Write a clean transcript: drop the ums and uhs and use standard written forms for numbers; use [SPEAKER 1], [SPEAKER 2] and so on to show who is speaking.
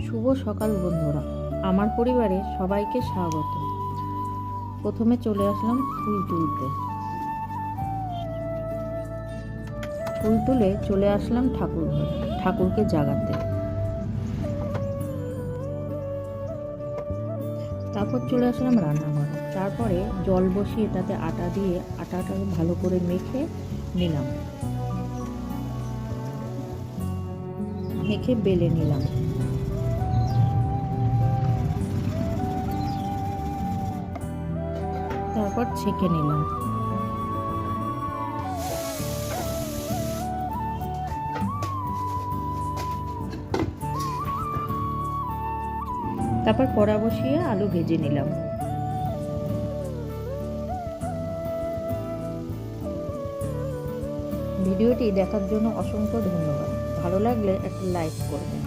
[SPEAKER 1] শুভ সকাল বন্ধুরা, আমার পরিবারে সবাইকে স্বাগত। প্রথমে চলে আসলাম ফুল তুলতে। ফুল তুলে চলে আসলাম ঠাকুরকে জাগাতে। তারপর চলে আসলাম রান্নাঘরে। তারপরে জল বসিয়ে তাতে আটা দিয়ে আটাটাকে ভালো করে মেখে নিলাম, মেখে বেলে নিলাম। তারপর ছেঁকে নিলাম। তারপর কড়া বসিয়ে আলু ভেজে নিলাম। ভিডিওটি দেখার জন্য অসংখ্য ধন্যবাদ। ভালো লাগলে একটা লাইক করবেন।